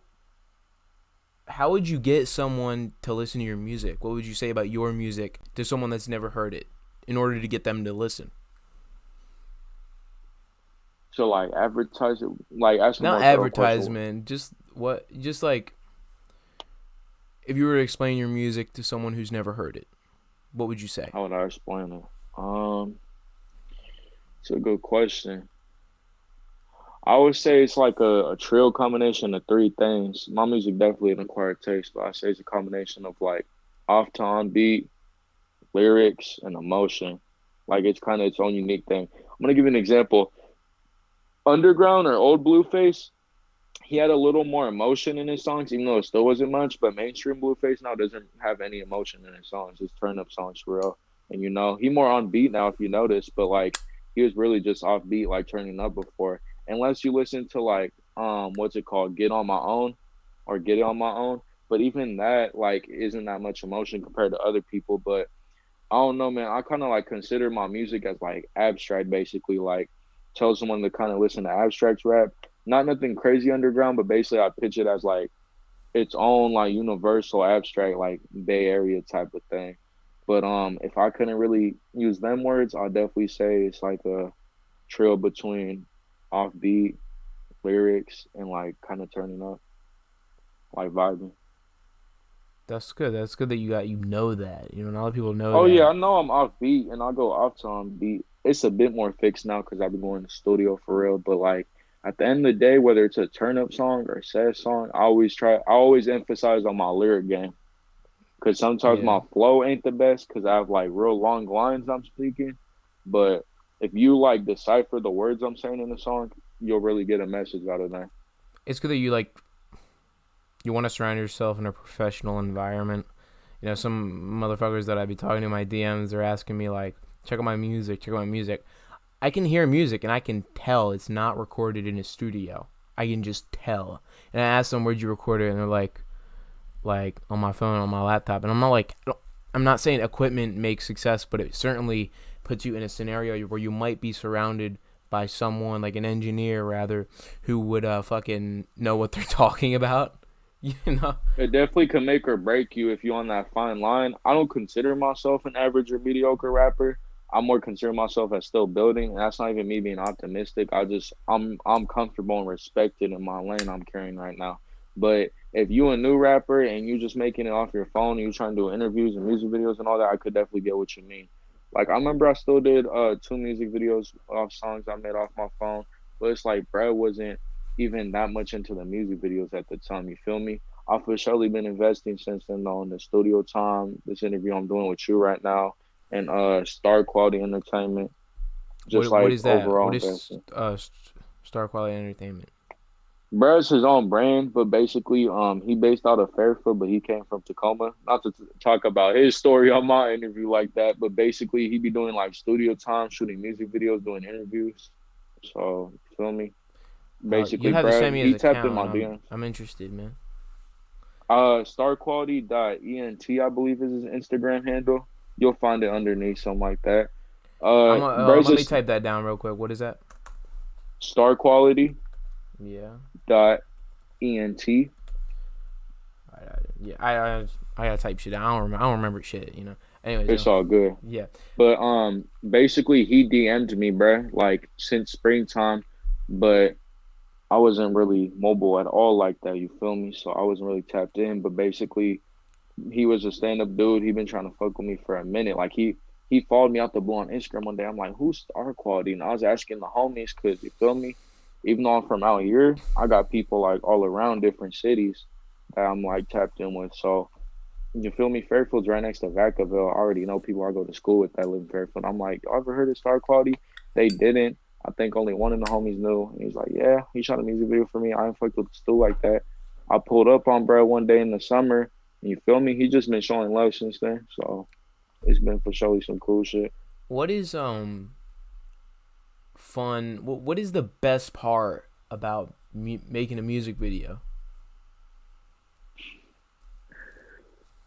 how would you get someone to listen to your music? What would you say about your music to someone that's never heard it in order to get them to listen? So like advertise it, like ask a Not more thorough question. advertisement, just like if you were to explain your music to someone who's never heard it, what would you say? How would I explain it? It's a good question. I would say it's like a trill combination of three things. My music definitely an acquired taste, but I say it's a combination of like off time beat, lyrics, and emotion. Like it's kind of its own unique thing. I'm gonna give you an example. Underground or Old Blueface, he had a little more emotion in his songs, even though it still wasn't much. But mainstream Blueface now doesn't have any emotion in his songs. It's turn up songs for real. And he more on beat now if you notice, but like he was really just off beat, like turning up before. Unless you listen to like what's it called, Get on My Own or Get It on My Own. But even that like isn't that much emotion compared to other people. But I don't know, man. I kind of like consider my music as like abstract, basically. Like tell someone to kind of listen to abstract rap. Not nothing crazy underground, but basically I pitch it as like its own like universal abstract like Bay Area type of thing. But if I couldn't really use them words, I'd definitely say it's like a trail between offbeat lyrics and like kind of turning up, like vibing. That's good. That's good that you know that. Not a lot of people know Oh yeah, that. I know I'm off beat and I go off to on beat. It's a bit more fixed now because I've been going to the studio for real. But like at the end of the day, whether it's a turn up song or a sad song, I always emphasize on my lyric game because sometimes Yeah. my flow ain't the best because I have like real long lines I'm speaking. But if you like decipher the words I'm saying in the song, you'll really get a message out of that. It's good that you want to surround yourself in a professional environment. Some motherfuckers that I be talking to in my DMs, they're asking me like, check out my music, check out my music. I can hear music and I can tell it's not recorded in a studio. I can just tell. And I ask them where'd you record it, and they're like on my phone, on my laptop. And I'm not saying equipment makes success, but it certainly puts you in a scenario where you might be surrounded by someone like an engineer rather who would fucking know what they're talking about. You know? It definitely can make or break you if you're on that fine line. I don't consider myself an average or mediocre rapper. I more consider myself as still building. And that's not even me being optimistic. I'm comfortable and respected in my lane I'm carrying right now. But if you a new rapper and you just making it off your phone and you trying to do interviews and music videos and all that, I could definitely get what you mean. Like I remember I still did 2 music videos off songs I made off my phone, but it's like Brad wasn't even that much into the music videos at the time. You feel me? I've for surely been investing since then though in the studio time, this interview I'm doing with you right now, and Star Quality Entertainment. Just What like is that? overall What is investment. Star Quality Entertainment? Brad's his own brand, but basically, he based out of Fairfield, but he came from Tacoma. Not to talk about his story on my interview like that, but basically, he be doing like studio time, shooting music videos, doing interviews. So, you feel me? You Basically, have to Brad, send me his he tapped in my account. DMs. I'm interested, man. Starquality.ent, I believe is his Instagram handle. You'll find it underneath, something like that. Let Brad's me just type that down real quick. What is that? Starquality.ent. Yeah. Yeah. I gotta type shit down. I don't remember shit. Anyways, It's all good. yeah. But basically he DM'd me, bruh, like since springtime, but I wasn't really mobile at all like that, you feel me? So I wasn't really tapped in. But basically he was a stand up dude. He been trying to fuck with me for a minute. Like he followed me out the blue on Instagram one day. I'm like, who's Star Quality? And I was asking the homies because you feel me? Even though I'm from out here, I got people like all around different cities that I'm like tapped in with. So you feel me? Fairfield's right next to Vacaville. I already know people I go to school with that live in Fairfield. I'm like, y'all ever heard of Star Quality? They didn't. I think only one of the homies knew. And he's like, yeah, he shot a music video for me. I ain't fucked with the stool like that. I pulled up on Brad one day in the summer. And you feel me? He just been showing love since then. So it's been for sure some cool shit. What is fun? What is the best part about making a music video?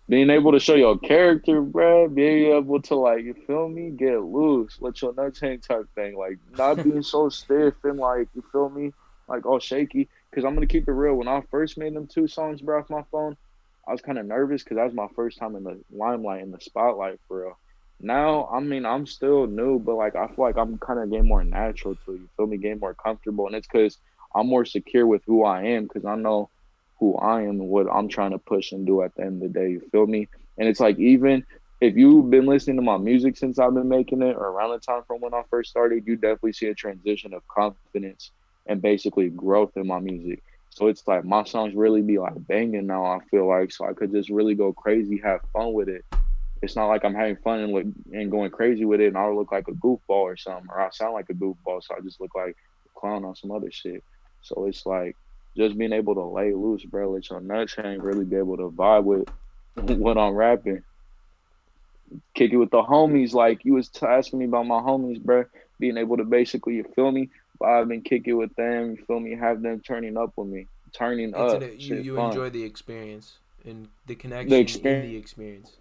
Being able to show your character, bruh, being able to like, you feel me, get loose, let your nuts hang type thing, like not being so stiff and like, you feel me, like all shaky. Cause I'm gonna keep it real. When I first made them 2 songs, bro, off my phone, I was kind of nervous because that was my first time in the limelight, in the spotlight for real. Now, I mean, I'm still new, but like I feel like I'm kind of getting more natural to you feel me, getting more comfortable, and it's because I'm more secure with who I am because I know who I am and what I'm trying to push and do at the end of the day. You feel me? And it's like even if you've been listening to my music since I've been making it or around the time from when I first started, you definitely see a transition of confidence and basically growth in my music. So it's like my songs really be like banging now, I feel like. So I could just really go crazy, have fun with it. It's not like I'm having fun and going crazy with it and I'll look like a goofball or something, or I sound like a goofball, so I just look like a clown on some other shit. So it's like just being able to lay loose, bro, let your nuts hang, really be able to vibe with what I'm rapping. Kick it with the homies, like you was asking me about my homies, bro. Being able to basically, you feel me, vibe and kick it with them, you feel me, have them turning up with me. Turning up, shit You fun. enjoy the experience and the The connection in experience, the experience.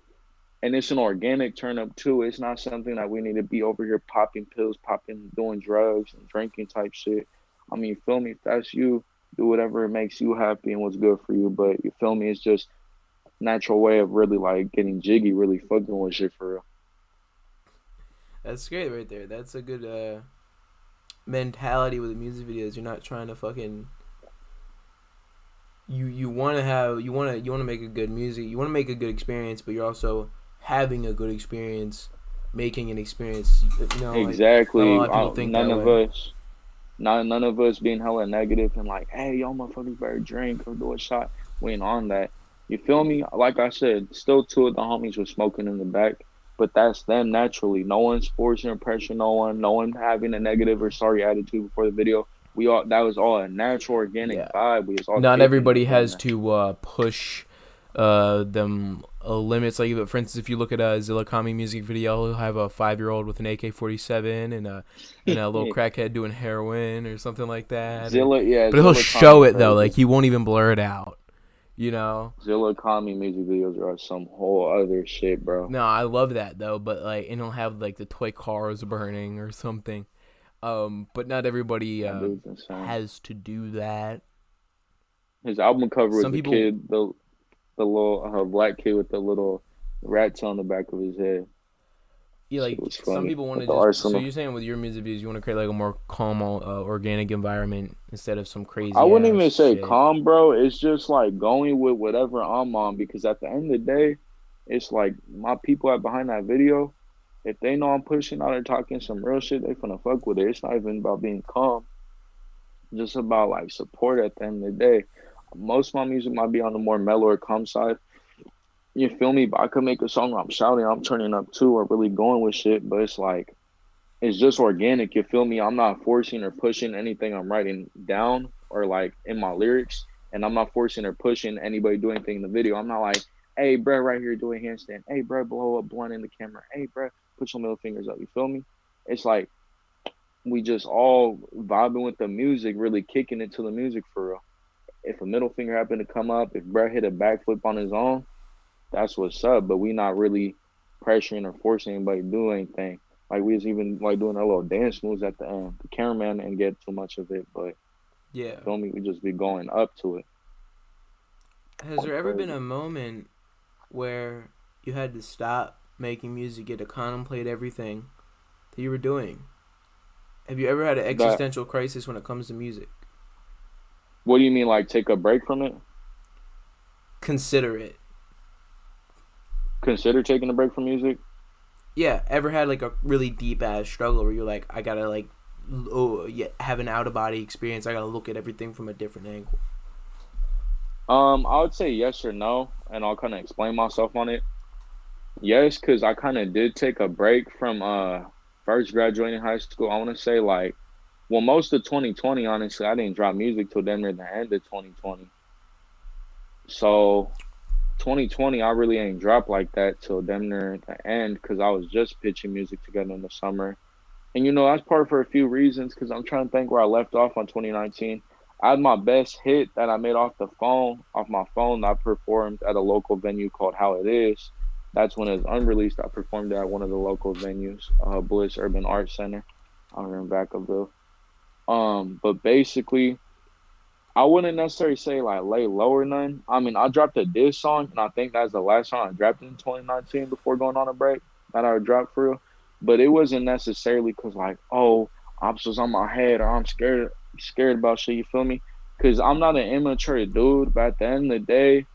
and it's an organic turn up too. It's not something that we need to be over here popping pills, popping, doing drugs and drinking type shit. I mean, you feel me? If that's you, do whatever makes you happy and what's good for you. But you feel me? It's just natural way of really like getting jiggy, really fucking with shit for real. That's great right there. That's a good mentality with the music videos. You're not trying to fucking you want to have you want to make a good music. You want to make a good experience, but you're also having a good experience, making an experience. Like not a Exactly. lot of people think None that of way. us, not none of us being hella negative and like, hey, y'all motherfuckers better drink or do a shot. We ain't on that. You feel me? Like I said, still two of the homies were smoking in the back, but that's them naturally. No one's forcing or pressure. No one having a negative or sorry attitude before the video. We all that was all a natural, organic Yeah, vibe. We was all not kicking it, everybody doing has that. to push them limits. Like for instance, if you look at a Zilla Kami music video, he'll have a 5-year-old with an AK-47 and a little crackhead doing heroin or something like that. Yeah, But he'll Zilla show Kami it though. Like crazy. he won't even blur it out. You know. Zilla Kami music videos are some whole other shit, bro. No, I love that though. But like, and he'll have like the toy cars burning or something. But not everybody That dude's insane. has to do that. His album cover was Some the people, kid, the little black kid with the little rats on the back of his head. Yeah, Shit like was some funny people want with to the just. So arsenal. you're saying with your music videos, you want to create like a more calm, organic environment instead of some I crazy wouldn't ass even say shit. calm, bro. It's just like going with whatever I'm on because at the end of the day, it's like my people are behind that video. If they know I'm pushing out or talking some real shit, they finna fuck with it. It's not even about being calm, just about like support at the end of the day. Most of my music might be on the more mellow or calm side. You feel me? But I could make a song where I'm shouting, I'm turning up too, or really going with shit. But it's like it's just organic. You feel me? I'm not forcing or pushing anything I'm writing down or like in my lyrics, and I'm not forcing or pushing anybody do anything in the video. I'm not like, hey, bro, right here, do a handstand. Hey, bro, blow up blunt in the camera. Hey, bro, put your middle fingers up. You feel me? It's like we just all vibing with the music, really kicking into the music for real. If a middle finger happened to come up, if bro hit a backflip on his own, that's what's up. But we not really pressuring or forcing anybody to do anything. Like we was even like doing our little dance moves at the end. The cameraman didn't get too much of it, but Yeah. feel me, we just be going up to it. Has there ever been Crazy. a moment where you had to stop making music, you had to contemplate everything that you were doing? Have you ever had an That existential crisis when it comes to music? what do you mean like take a break from it? Consider it. Consider taking a break from music? Yeah, ever had like a really deep ass struggle where you're like, I gotta like, oh yeah, have an out of body experience. I gotta look at everything from a different angle. I would say yes or no, and I'll kind of explain myself on it. Yes, because I kind of did take a break from first graduating high school. I want to say like well most of 2020 honestly I didn't drop music till damn near the end of 2020. So 2020 I really ain't dropped like that till damn near the end because I was just pitching music together in the summer. And you know that's part for a few reasons because I'm trying to think where I left off on 2019. I had my best hit that I made off my phone. I performed at a local venue called How It Is. That's when it was unreleased. I performed at one of the local venues, Bliss Urban Arts Center, out here in Vacaville. But basically, I wouldn't necessarily say like lay low or none. I mean, I dropped a diss song, and I think that's the last song I dropped in 2019 before going on a break that I dropped for real. But it wasn't necessarily because like, oh, obstacles on my head or I'm scared about shit. You feel me? Because I'm not an immature dude, but at the end of the day,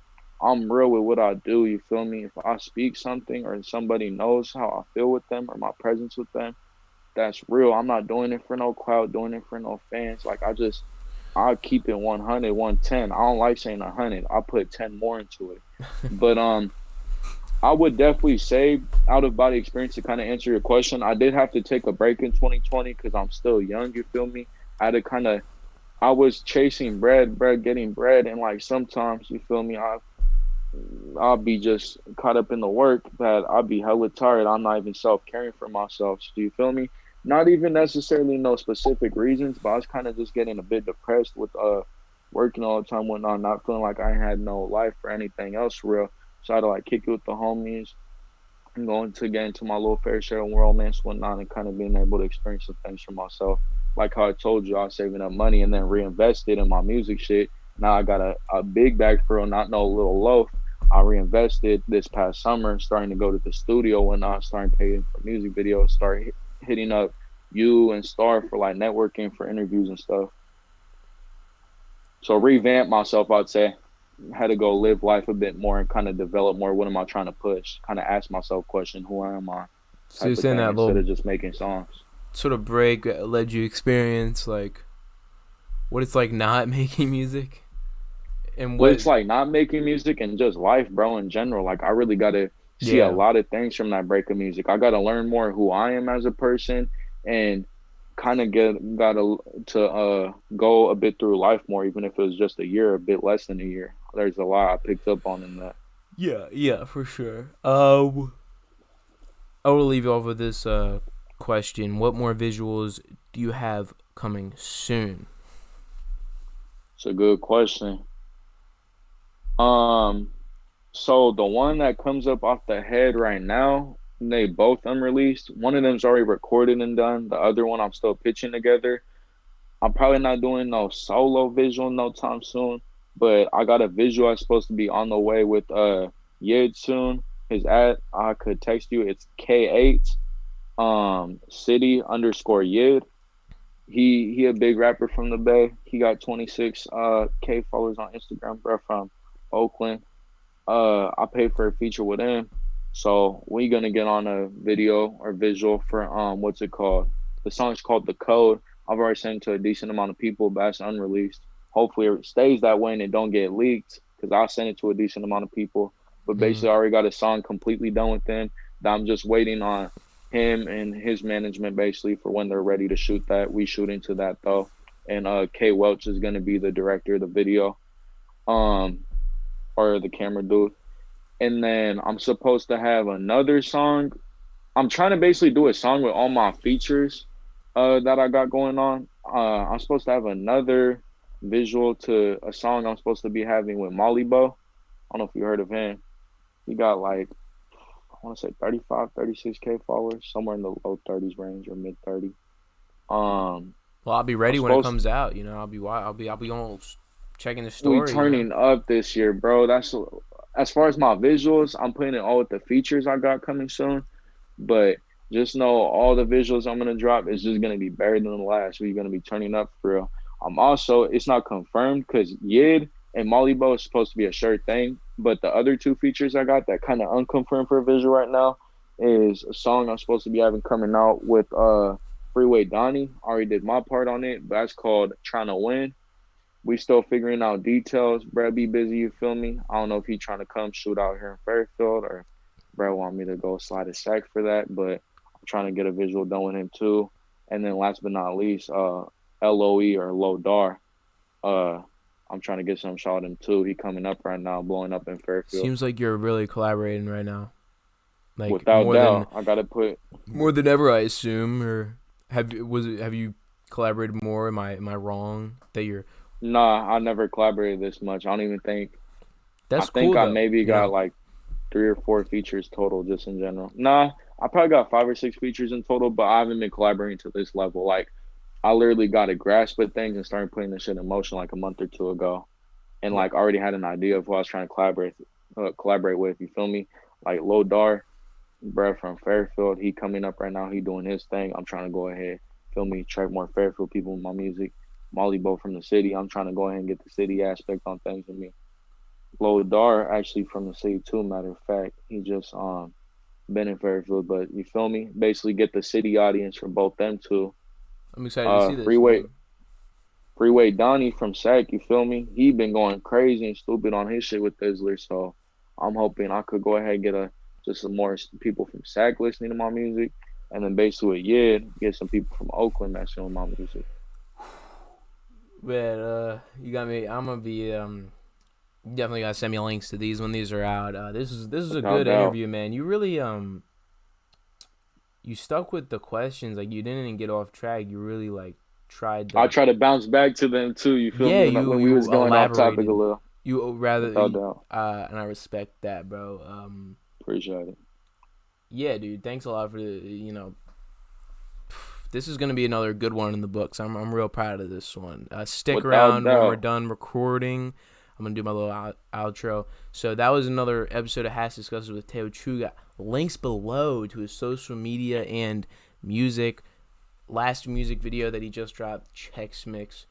I'm real with what I do. You feel me? If I speak something or somebody knows how I feel with them or my presence with them, that's real. I'm not doing it for no clout, doing it for no fans. Like I keep it 100, 110. I don't like saying 100. I put 10 more into it. But I would definitely say out of body experience to kind of answer your question. I did have to take a break in 2020 because I'm still young. You feel me? I had to kind of. I was chasing bread, getting bread, and like sometimes you feel me. I'll be just caught up in the work that I'll be hella tired. I'm not even self caring for myself. So you feel me? Not even necessarily no specific reasons, but I was kind of just getting a bit depressed with working all the time, whatnot, not feeling like I had no life or anything else for real. So I had to like kick it with the homies and going to get into my little fair share of romance, whatnot, and kind of being able to experience some things for myself. Like how I told you, I was saving up money and then reinvested in my music shit. Now I got a big bag for real, not no little loaf. I reinvested this past summer, starting to go to the studio and not starting paying for music videos, hitting up you and Star for like networking for interviews and stuff. So revamp myself, I'd say. Had to go live life a bit more and kind of develop more. What am I trying to push? Kind of ask myself question, who am I, So you're type of saying thing, that instead little of just making songs. sort of break led you experience like what it's like not making music and What what. it's like not making music and just life, bro, in general. Like I really gotta see a Yeah. lot of things from that break of music. I gotta learn more who I am as a person and kind of get gotta to go a bit through life more, even if it was just a year, a bit less than a year. There's a lot I picked up on in that. Yeah, for sure. I will leave you off with this question. What more visuals do you have coming soon? It's a good question. Um, so the one that comes up off the head right now, they both unreleased. One of them's already recorded and done. The other one I'm still pitching together. I'm probably not doing no solo visual no time soon, but I got a visual that's supposed to be on the way with Yid soon. His ad I could text you. It's K8. City_Yid. He a big rapper from the Bay. He got 26 K followers on Instagram, bro, from Oakland. I paid for a feature with him. So we gonna get on a video or visual for what's it called? The song's called The Code. I've already sent it to a decent amount of people, but it's unreleased. Hopefully it stays that way and it don't get leaked because I sent it to a decent amount of people. But basically I already got a song completely done with him that I'm just waiting on him and his management basically for when they're ready to shoot that. We shoot into that though. And K Welch is gonna be the director of the video. Or the camera dude. And then I'm supposed to have another song. I'm trying to basically do a song with all my features that I got going on. I'm supposed to have another visual to a song I'm supposed to be having with Molly Bo. I don't know if you heard of him. He got like, I want to say 35, 36K followers, somewhere in the low 30s range or mid 30. Well, I'll be ready when it comes out. You know, I'll be almost checking the story. We turning up this year, bro. That's as far as my visuals. I'm putting it all with the features I got coming soon. But just know all the visuals I'm gonna drop is just gonna be better than the last. We're gonna be turning up for real. I'm also, it's not confirmed because Yid and Molly Bo is supposed to be a sure thing. But the other two features I got that kind of unconfirmed for a visual right now is a song I'm supposed to be having coming out with Freeway Donnie. I already did my part on it, but that's called Trying to Win. We still figuring out details. Brad be busy, you feel me? I don't know if he trying to come shoot out here in Fairfield or Brad want me to go slide a sack for that, but I'm trying to get a visual done with him too. And then last but not least, LOE or Lodar. I'm trying to get some shot at him too. He coming up right now, blowing up in Fairfield. Seems like you're really collaborating right now. Like without doubt, I gotta put more than ever, I assume. Or have you collaborated more? Am I wrong that you're? Nah, I never collaborated this much. I don't even think. That's cool. I think though, I maybe got like 3 or 4 features total just in general. Nah, I probably got 5 or 6 features in total, but I haven't been collaborating to this level. Like, I literally got a grasp of things and started putting this shit in motion like a month or 2 ago, and like already had an idea of who I was trying to collaborate with. You feel me? Like Lodar, bruh from Fairfield, he coming up right now. He doing his thing. I'm trying to go ahead, feel me, track more Fairfield people with my music. Molly Bo from the city. I'm trying to go ahead and get the city aspect on things with me. Lodar actually from the city too, matter of fact. He just been in Fairfield, but you feel me? Basically get the city audience for both them two. I'm excited to see this. Freeway Donnie from Sac, you feel me? He been going crazy and stupid on his shit with Thizzler, so I'm hoping I could go ahead and get some more people from Sac listening to my music, and then basically with Yid, get some people from Oakland messing with my music. But you got me. I'm gonna be definitely gotta send me links to these when these are out. This is a good interview, man. You really you stuck with the questions. Like, you didn't get off track. You really like tried. I try to bounce back to them too. You feel me? When we was going off topic a little. You rather and I respect that, bro. Appreciate it. Yeah, dude. Thanks a lot for this is gonna be another good one in the books. I'm real proud of this one. Stick around when we're done recording. I'm gonna do my little outro. So that was another episode of HASSDISCUSSES with Teo Chooga. Links below to his social media and music. Last music video that he just dropped, Chex Mix.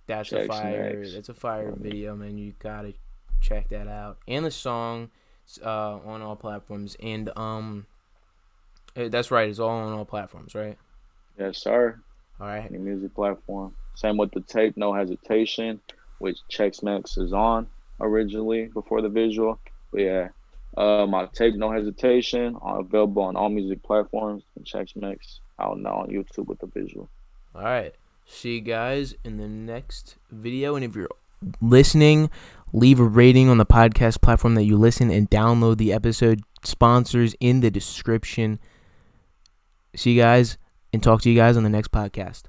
That's a fire video, man. You gotta check that out. And the song on all platforms. And that's right. It's all on all platforms, right? Yes, sir. All right. Any music platform. Same with the tape, No Hesitation, which Chex Mix is on originally before the visual. But yeah, my tape, No Hesitation, available on all music platforms. And Chex Mix out now on YouTube with the visual. All right. See you guys in the next video. And if you're listening, leave a rating on the podcast platform that you listen and download the episode sponsors in the description. See you guys and talk to you guys on the next podcast.